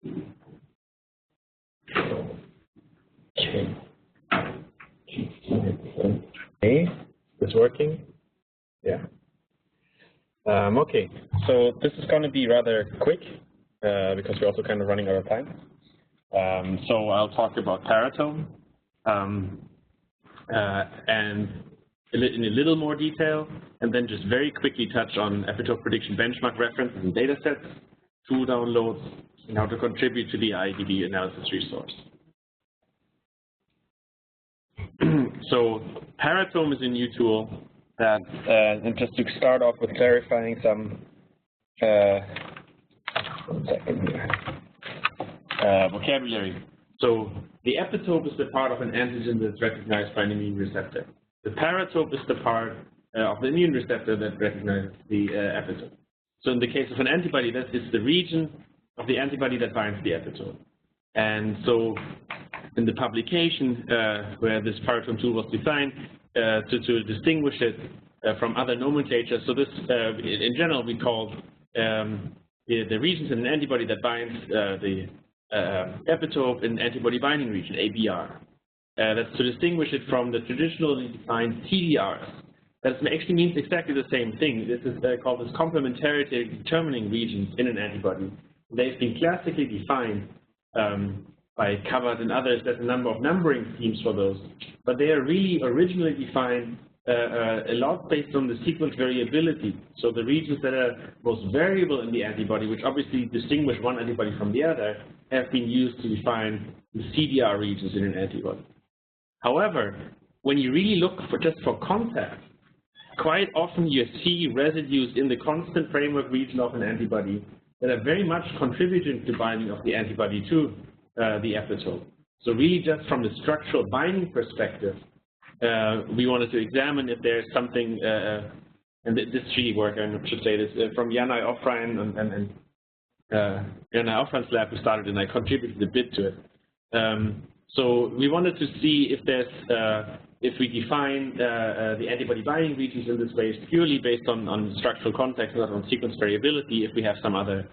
Okay. Okay, is this working? Yeah. Okay, so this is going to be rather quick because we're also kind of running out of time. So I'll talk about Paratome and in a little more detail, and then just very quickly touch on epitope prediction benchmark references and data sets, tool downloads, and how to contribute to the IEDB Analysis Resource. So Paratome is a new tool that, and just to start off with clarifying some, 1 second here, vocabulary. So the epitope is the part of an antigen that's recognized by an immune receptor. The paratope is the part of the immune receptor that recognizes the epitope. So in the case of an antibody, that is the region of the antibody that binds the epitope. And so in the publication where this Paratome tool was designed to distinguish it from other nomenclature, so this in general we call the regions in an antibody that binds the epitope in antibody binding region, ABR. That's to distinguish it from the traditionally defined CDRs. That actually means exactly the same thing. This is called as complementarity determining regions in an antibody. They've been classically defined by Covert and others. There's a number of numbering schemes for those, but they are really originally defined a lot based on the sequence variability. So the regions that are most variable in the antibody, which obviously distinguish one antibody from the other, have been used to define the CDR regions in an antibody. However, when you really look just for contact, quite often you see residues in the constant framework region of an antibody that are very much contributing to binding of the antibody to the epitope. So really just from the structural binding perspective, we wanted to examine if there's something, and this tree work, I should say this, from Janai Offrein and Janai Offrein's lab who started, and I contributed a bit to it. So we wanted to see if there's, if we define the antibody binding regions in this way is purely based on structural context, not on sequence variability, if we have some other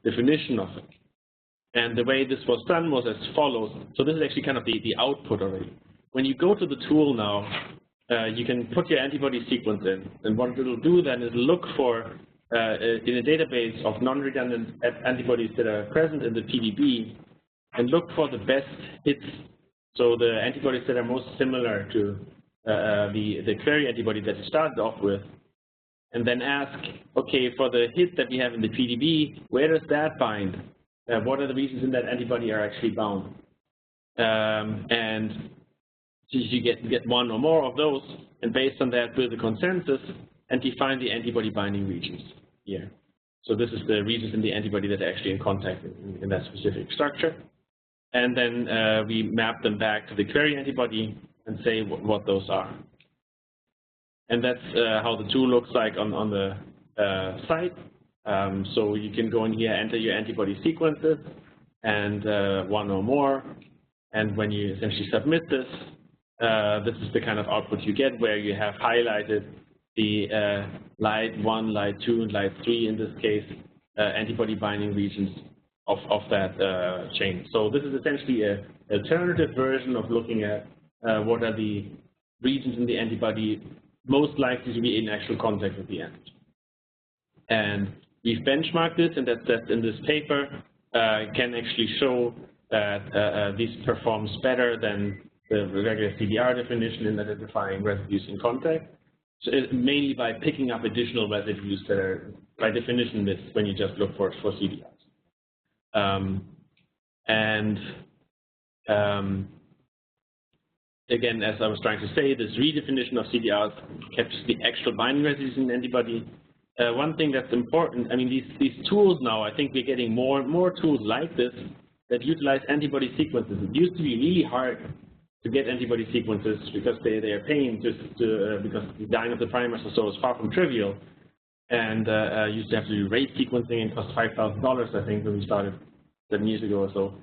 definition of it. And the way this was done was as follows. So this is actually kind of the output already. When you go to the tool now, you can put your antibody sequence in, and what it will do then is look for, in a database of non-redundant antibodies that are present in the PDB, and look for the best hits. So the antibodies that are most similar to the query antibody that you started off with, and then ask, okay, for the hit that we have in the PDB, where does that bind? What are the regions in that antibody are actually bound? And so you get one or more of those, and based on that, build a consensus and define the antibody binding regions here. So this is the regions in the antibody that are actually in contact in that specific structure. And then we map them back to the query antibody and say what those are. And that's how the tool looks like on the site. So you can go in here, enter your antibody sequences, and one or more. And when you essentially submit this, this is the kind of output you get, where you have highlighted the light 1, light 2, and light 3, in this case, antibody binding regions of that chain. So this is essentially an alternative version of looking at what are the regions in the antibody most likely to be in actual contact with the antigen. And we've benchmarked this, and that's in this paper, can actually show that this performs better than the regular CDR definition in identifying residues in contact. So mainly by picking up additional residues that are by definition missed when you just look for CDRs. Again, as I was trying to say, this redefinition of CDRs captures the actual binding residues in the antibody. One thing that's important, I mean, these tools now, I think we're getting more and more tools like this that utilize antibody sequences. It used to be really hard to get antibody sequences because they are paying because the design of the primers or so is far from trivial, and used to have to do rate sequencing and cost $5,000, I think, when we started 7 years ago or so.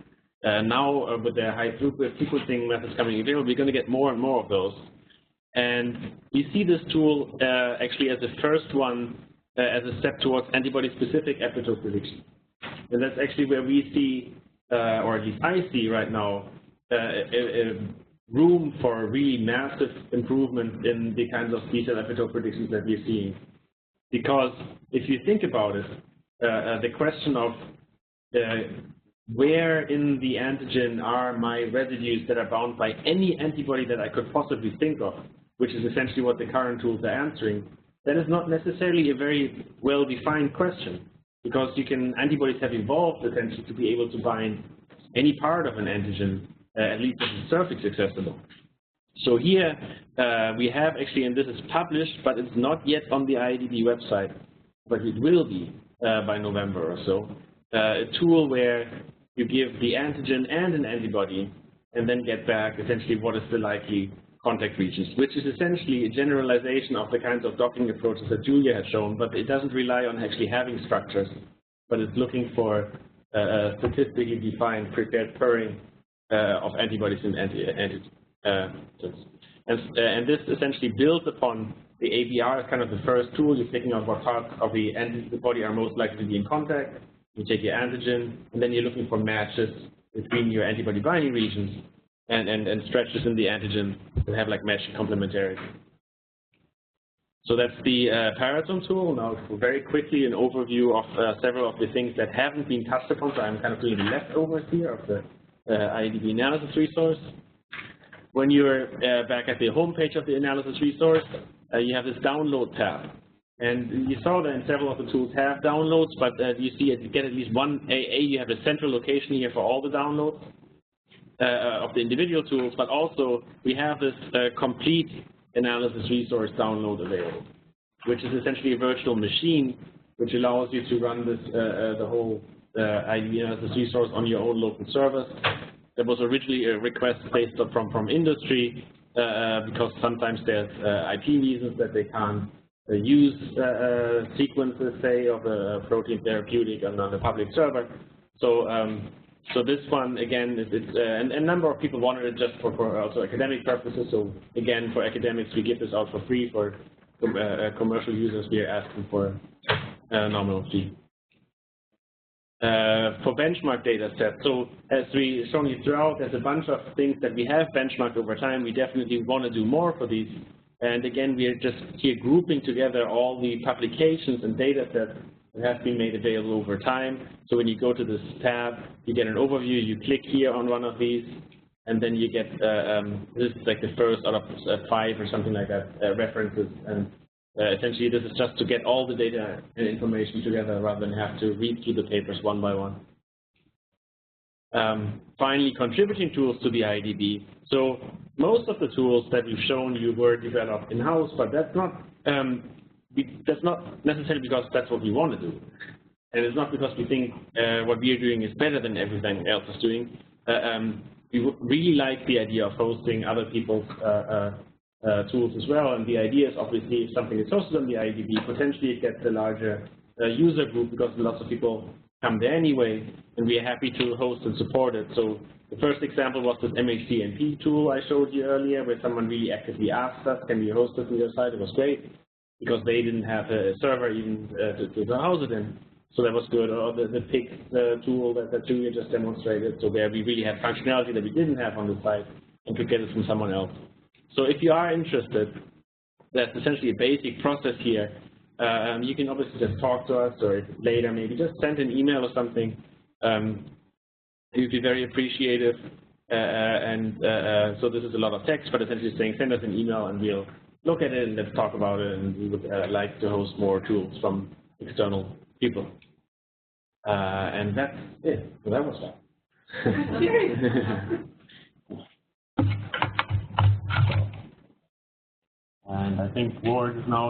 Now, with the high throughput sequencing methods coming available, we're going to get more and more of those. And we see this tool actually as the first one as a step towards antibody-specific epitope prediction. And that's actually where we see, or at least I see right now, room for really massive improvement in the kinds of T-cell epitope predictions that we're seeing. Because if you think about it, the question of where in the antigen are my residues that are bound by any antibody that I could possibly think of, which is essentially what the current tools are answering, that is not necessarily a very well-defined question, because antibodies have evolved essentially to be able to bind any part of an antigen, at least if the surface accessible. So here we have actually, and this is published, but it's not yet on the IEDB website, but it will be by November or so, a tool where you give the antigen and an antibody and then get back essentially what is the likely contact regions, which is essentially a generalization of the kinds of docking approaches that Julia had shown, but it doesn't rely on actually having structures, but it's looking for statistically defined prepared pairing of antibodies and antigens. And this essentially builds upon the ABR as kind of the first tool. You're picking out what parts of the antibody are most likely to be in contact. You take your antigen, and then you're looking for matches between your antibody binding regions and stretches in the antigen that have like matching complementarity. So that's the Paratome tool. Now, very quickly, an overview of several of the things that haven't been touched upon. So I'm kind of doing the leftovers here of the IEDB Analysis Resource. When you're back at the home page of the Analysis Resource, you have this download tab. And you saw that in several of the tools have downloads, but you see you get at least one, you have a central location here for all the downloads of the individual tools, but also we have this complete analysis resource download available, which is essentially a virtual machine which allows you to run this the whole IEDB Analysis Resource on your own local servers. There was originally a request based from industry because sometimes there's IP reasons that they can't use sequences, say, of a protein therapeutic on a public server. So so this one, again, and a number of people wanted it just for also academic purposes. So again, for academics, we give this out for free. For commercial users, we are asking for a nominal fee. For benchmark data sets, so as we shown you throughout, there's a bunch of things that we have benchmarked over time. We definitely want to do more for these. And again, we are just here grouping together all the publications and data sets that have been made available over time. So when you go to this tab, you get an overview. You click here on one of these, and then you get this is like the first out of 5 or something like that references. And essentially, this is just to get all the data and information together rather than have to read through the papers one by one. Finally, contributing tools to the IEDB. So most of the tools that we've shown you were developed in-house, but that's not necessarily because that's what we want to do. And it's not because we think what we are doing is better than everything else is doing. We would really like the idea of hosting other people's tools as well. And the idea is obviously if something is hosted on the IEDB, potentially it gets a larger user group because lots of people come there anyway, and we are happy to host and support it. So the first example was this MHCNP tool I showed you earlier, where someone really actively asked us, can we host it on your site? It was great, because they didn't have a server even to house it in. So that was good. Or the PIC tool that Julia just demonstrated, so where we really had functionality that we didn't have on the site and could get it from someone else. So if you are interested, that's essentially a basic process here. You can obviously just talk to us, or later maybe just send an email or something. It would be very appreciative. So this is a lot of text, but essentially saying send us an email and we'll look at it and let's talk about it. And we would like to host more tools from external people. And that's it. So that was that. And I think Ward is now